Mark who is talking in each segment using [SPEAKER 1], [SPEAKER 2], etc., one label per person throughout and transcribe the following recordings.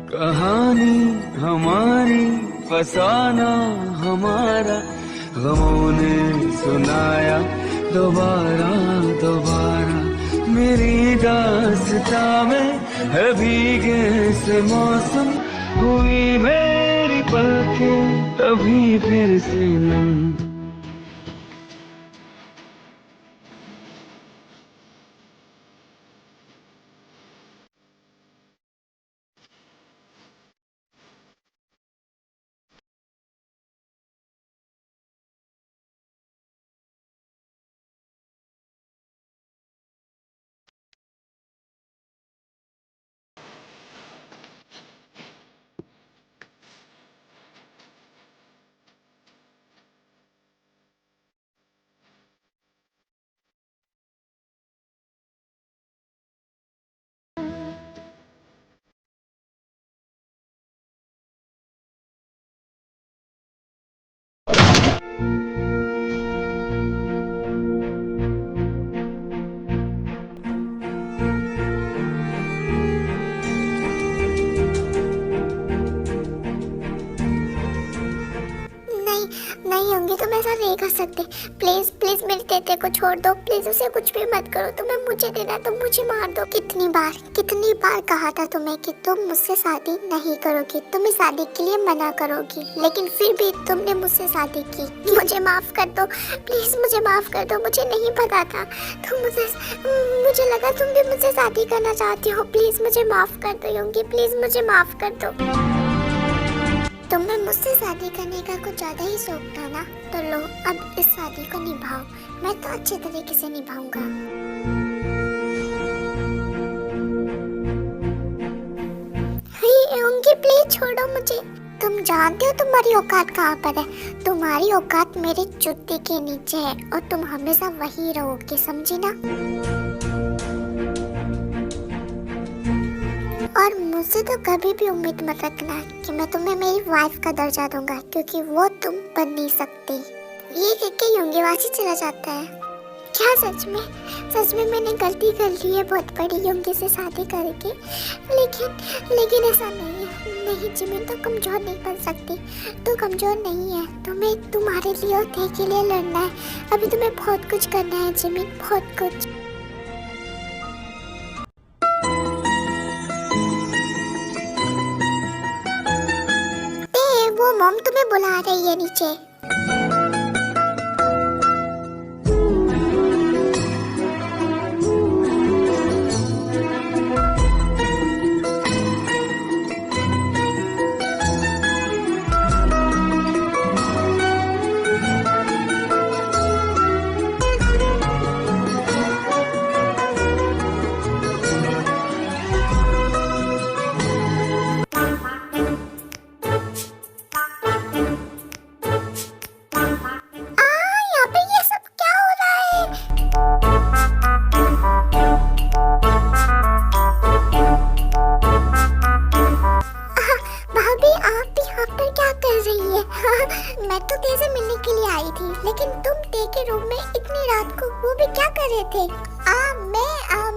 [SPEAKER 1] कहानी हमारी फसाना हमारा, गमों ने सुनाया दोबारा दोबारा। मेरी दास्तां में है भीगे से मौसम, हुई मेरी पलकें कभी फिर से नम।
[SPEAKER 2] नहीं होंगी, तुम ऐसा नहीं कर सकते। प्लीज प्लीज मेरे तेते को छोड़ दो, प्लीज उसे कुछ भी मत करो। तुम्हें मुझे देना, तुम मुझे मार दो। कितनी बार कहा था तुम्हें कि तुम मुझसे शादी नहीं करोगी, तुम इस शादी के लिए मना करोगी, लेकिन फिर भी तुमने मुझसे शादी की। मुझे माफ कर दो, प्लीज मुझे माफ कर दो। मुझे नहीं पता था, मुझे लगा तुम भी मुझसे शादी करना चाहती हो। प्लीज मुझे माफ कर दो योंगी, प्लीज मुझे माफ कर दो। तुम्हें मुझसे शादी करने का कुछ ज्यादा ही शौक था ना, तो लो अब इस शादी को निभाओ। मैं तो अच्छे तरीके से निभाऊंगा। योंगी प्लीज छोड़ो मुझे। तुम जानते हो तुम्हारी औकात कहाँ पर है? तुम्हारी औकात मेरी जूते के नीचे है और तुम हमेशा वही रहोगे, समझी ना? और मुझसे तो कभी भी उम्मीद मत रखना कि मैं तुम्हें मेरी वाइफ का दर्जा दूंगा, क्योंकि वो तुम बन नहीं सकती। ये कह के योंगीवासी चला जाता है। क्या सच में मैंने गलती कर ली है बहुत बड़ी योंगी से शादी करके, लेकिन ऐसा नहीं है। नहीं जिमिन, तो कमजोर नहीं बन सकती। तू कमजोर नहीं है, तुम्हें तुम्हारे लिए और थे के लिए लड़ना है। अभी तुम्हें बहुत कुछ करना है जिमिन, बहुत कुछ। वो मॉम तुम्हें बुला रही है नीचे। मैं तो तेरे से मिलने के लिए आई थी, लेकिन तुम ते के रूम में इतनी रात को वो भी क्या कर रहे थे?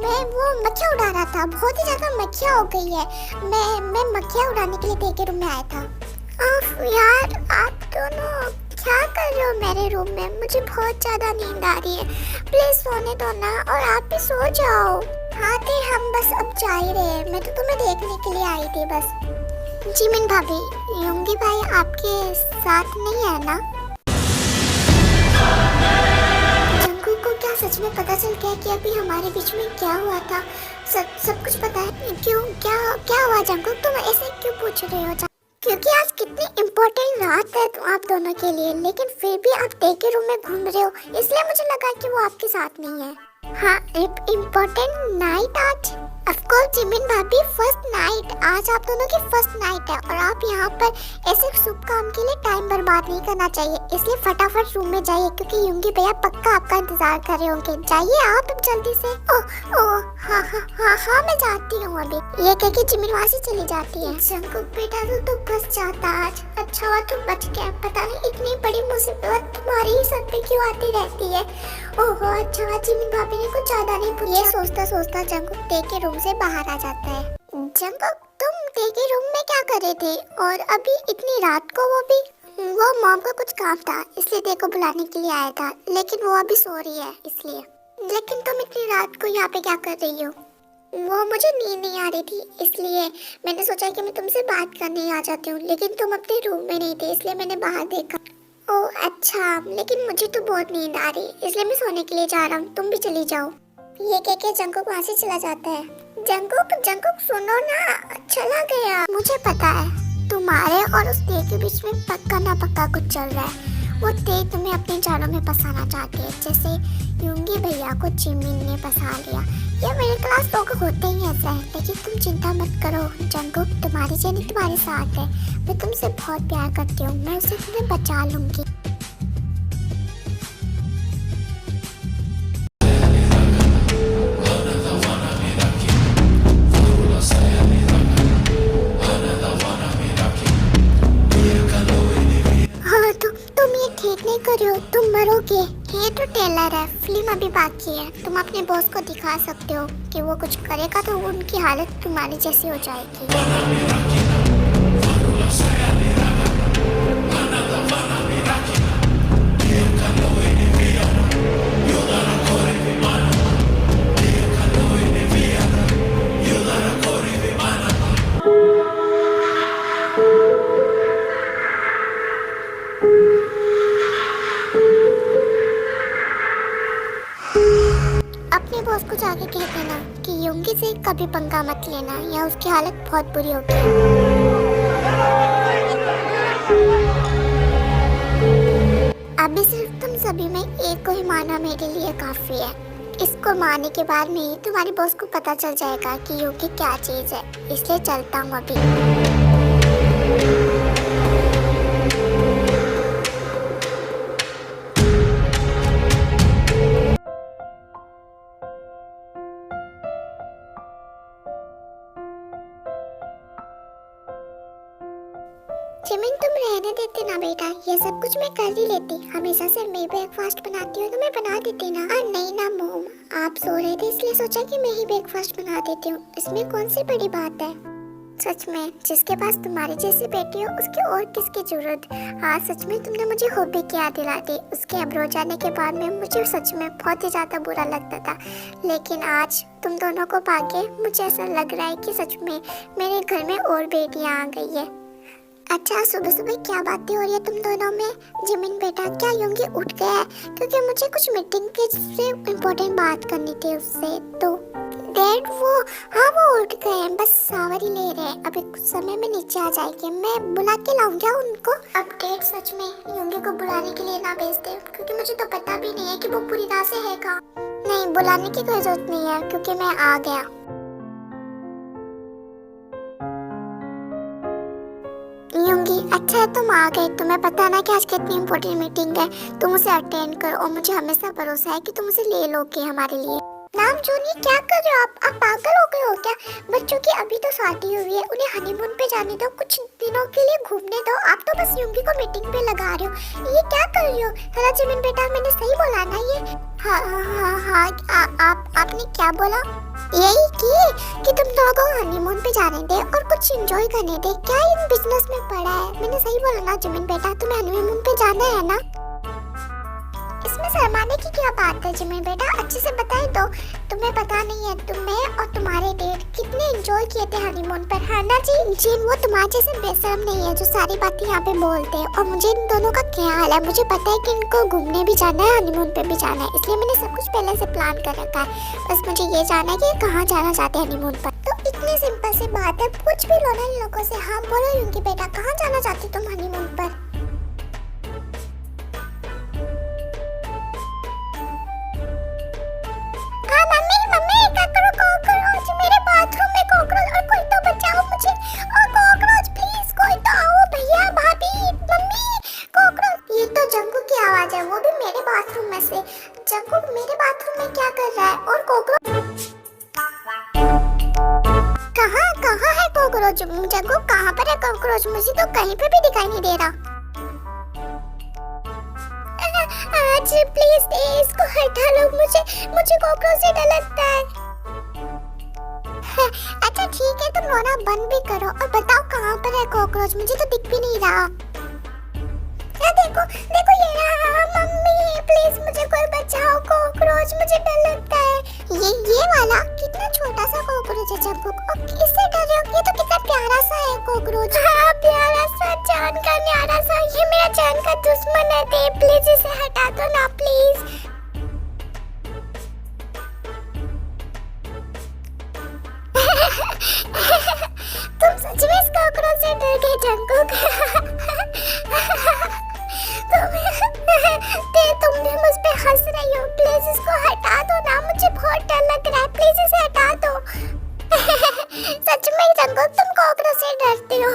[SPEAKER 2] मैं वो मक्खियाँ उड़ा रहा था। बहुत ही ज्यादा मक्खियाँ हो गई है। मैं मक्खियाँ उड़ाने के लिए ते के रूम में आया था। यार आप दोनों क्या कर रहे हो मेरे रूम में? मुझे बहुत ज्यादा नींद आ रही है, प्लीज सोने दो ना, और आप भी सो जाओ। हाँ ते, हम बस अब जा ही रहे हैं। मैं तो तुम्हें देखने के लिए आई थी बस। जिमिन भाभी, योंगी भाई आपके साथ नहीं है ना? जंगू को क्या सच में पता चल गया कि अभी हमारे बीच में क्या हुआ था? सब कुछ पता है? क्यों, क्या हुआ जंगू? तुम ऐसे क्यों पूछ रहे हो? क्योंकि आज कितनी इम्पोर्टेंट रात है तो आप दोनों के लिए, लेकिन फिर भी आप डे के रूम में घूम रहे हो, इसलिए मुझे लगा कि वो आपके साथ नहीं है। हाँ, इम्पोर्टेंट नाइट आज। ऑफकोर्स जिमिन भाभी, फर्स्ट नाइट आज आप दोनों की फर्स्ट नाइट है, और आप यहाँ पर ऐसे शुभ काम के लिए टाइम बर्बाद नहीं करना चाहिए। इसलिए फटाफट रूम में जाइए, क्योंकि योंगी भैया पक्का आपका इंतजार कर रहे होंगे। जाइए आप जल्दी से। हाँ मैं जाती हूँ अभी। ये कह के जिमिन वहाँ से चली जाती है। जंकुक बेटा तो बच जाता आज। अच्छा हुआ तू बच गया। पता नहीं इतनी बड़ी मुसीबत तुम्हारी ही सर पे क्यों आती रहती है। ओहो, अच्छा हुआ जिमिन भाभी ने कुछ ज्यादा नहीं पूछा। ये सोचता जंकुक ते के रूम से बाहर आ जाता है। जंकुक, तुम ते के रूम में रहे थे और अभी इतनी रात को वो भी। वो मॉम का कुछ काम था इसलिए देखो बुलाने के लिए आया था, लेकिन वो अभी सो रही है इसलिए। लेकिन तुम इतनी रात को यहाँ पे क्या कर रही हो? वो मुझे नींद नहीं आ रही थी इसलिए मैंने सोचा कि मैं तुमसे बात करने आ जाती हूँ, लेकिन तुम अपने रूम में नहीं थे इसलिए मैंने बाहर देखा। ओह अच्छा, लेकिन मुझे तो बहुत नींद आ रही इसलिए मैं सोने के लिए जा रहा हूँ, तुम भी चली जाओ। ये कह के जंकुक वहाँ से चला जाता है। जंकुक सुनो ना, चला गया। मुझे पता है तुम्हारे और उस ते के बीच में पक्का ना पक्का कुछ चल रहा है। वो ते तुम्हें अपने जालों में फंसाना चाहती है, जैसे यूंगी भैया को जिमिन ने फंसा लिया। ये मेरे क्लास लोग होते ही ऐसा है, लेकिन तुम चिंता मत करो जंकुक, तुम्हारी जेनी तुम्हारे साथ है। मैं तुमसे बहुत प्यार करती हूँ, मैं उसे तुम्हें बचा लूंगी। ठीक नहीं करो, तुम मरोगे। ये तो टेलर है, फिल्म अभी बाकी है। तुम अपने बॉस को दिखा सकते हो कि वो कुछ करेगा तो उनकी हालत तुम्हारी जैसी हो जाएगी। अपने बॉस को जाके कह देना कि यूंगी से कभी पंगा मत लेना या उसकी हालत बहुत बुरी होगी। अभी सिर्फ तुम सभी में एक को ही माना मेरे लिए काफी है। इसको मारने के बाद में ही तुम्हारे बॉस को पता चल जाएगा कि यूंगी क्या चीज है, इसलिए चलता हूँ अभी। जिमिन तुम रहने देते ना बेटा, ये सब कुछ मैं कर ही लेती। हमेशा से मैं ब्रेकफास्ट बनाती हूँ तो मैं बना देती ना। नहीं ना मोम, आप सो रहे थे इसलिए सोचा कि मैं ही ब्रेकफास्ट बना देती हूँ, इसमें कौन सी बड़ी बात है। सच में जिसके पास तुम्हारी जैसी बेटी हो उसकी और किसकी जरूरत। हाँ सच में तुमने मुझे हॉबी की याद दिला दी। उसके अब्रोड जाने के बाद में मुझे सच में बहुत ही ज्यादा बुरा लगता था, लेकिन आज तुम दोनों को पाके मुझे ऐसा लग रहा है कि सच में मेरे घर में और बेटियां आ गई है। अच्छा सुबह सुबह क्या बातें हो रही है तुम दोनों में? जिमिन बेटा क्या यूंगी उठ गया है? क्योंकि मुझे कुछ मीटिंग के से इम्पोर्टेंट बात करनी थी उससे। तो डैड वो उठ गए हैं, बस सावर ही ले रहे हैं। अभी कुछ समय में नीचे आ जाएंगे, मैं बुला के लाऊंगा उनको। अब डैड सच में यूंगी को बुलाने के लिए ना भेज दे, क्योंकि मुझे तो पता भी नहीं है कि वो पूरी तरह से है कहाँ। नहीं बुलाने की कोई जरूरत नहीं है क्योंकि मैं आ गया। यूंगी अच्छा है तुम आ गए। तुम्हें पता है ना कि आज कितनी इम्पोर्टेंट मीटिंग है, तुम उसे अटेंड करो और मुझे हमेशा भरोसा है कि तुम उसे ले लोगे हमारे लिए। नाम जूनी क्या कर रहे हो आप पागल हो गए हो क्या? बच्चों की अभी तो शादी हुई है, उन्हें हनीमून पे जाने दो, कुछ दिनों के लिए घूमने दो। आप तो बस यूंगी को मीटिंग पे लगा रहे हो। ये क्या कर रही हो? हेलो जिमिन बेटा मैंने सही बोला ना ये? हाँ आपने क्या बोला? यही कि तुम दोनों को हनीमून पे जाने दे और कुछ एंजॉय करने दे। क्या इन बिजनेस में पड़ा है? मैंने सही बोला ना जिमिन बेटा? तुम्हें हनीमून पे जाना है ना? इसमें शर्माने की क्या बात है जिमिन बेटा? अच्छे से बताई दो। तुम्हें पता नहीं है तुम्हें और तुम्हारे डेट कितने एंजॉय किए थे हनीमून पर, है ना जी? जिन वो तुम्हारे जैसे बेशर्म नहीं है जो सारी बातें यहाँ पे बोलते हैं। और मुझे इन दोनों का ख्याल है, मुझे पता है कि इनको घूमने भी जाना है, हनीमून पे भी जाना है, इसलिए मैंने सब कुछ पहले से प्लान कर रखा है। बस मुझे ये जानना है कि कहाँ जाना चाहते हैं हनीमून पर। तो इतनी सिंपल सी बात है, कुछ भी लो ना इन लोगों से। हाँ बोलो यूंगी बेटा कहाँ जाना चाहती तुम हनीमून पर? जंकुक मेरे बाथरूम में क्या कर रहा है? और कॉकरोच कहाँ है कॉकरोच? जंकुक कहाँ पर है कॉकरोच? मुझे तो कहीं पे भी दिखाई नहीं दे रहा। आज प्लीज इसको हटा लो, मुझे कॉकरोच से डर लगता है। अच्छा ठीक है तुम रोना बंद भी करो और बताओ कहाँ पर है कॉकरोच? मुझे तो दिख भी नहीं रहा। देखो देखो ये रहा। मम्मी प्लीज मुझे कोई बचाओ, कॉकरोच, मुझे डर लगता है। ये वाला कितना छोटा सा कॉकरोच है जंकुक, और इससे डर रहे हो? ये तो कितना प्यारा सा है कॉकरोच। हाँ प्यारा सा, जान का न्यारा सा। ये मेरा जान का दुश्मन है। दे प्लीज इसे हटा दो ना प्लीज। तुम सच में इस कॉकरोच से डर गए जंकुक? तुम भी मुझ पे हंस रही हो। प्लीज इसको हटा दो ना, मुझे बहुत डर लग रहा है। प्लीज इसे हटा दो। सच में जंकुक तुम कॉकरोच से डरते हो?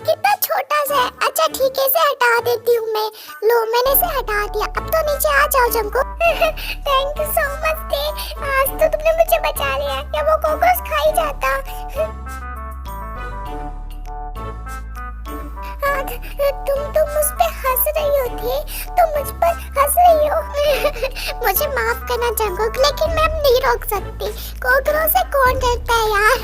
[SPEAKER 2] कितना छोटा सा है। अच्छा ठीक है, इसे हटा देती हूँ मैं। लो मैंने इसे हटा दिया। अब तो नीचे आ जाओ Jungkook. Thank you so much they, आज तो तुमने मुझे बचा लिया, या वो कॉकरोच खा ही जाता। तुम मुझ पे हंस रही हो थे, तुम मुझ पर हंस रही हो। मुझे माफ करना जंकुक, लेकिन मैं अब नहीं रोक सकती। कॉकरोच से कौन डरता है यार।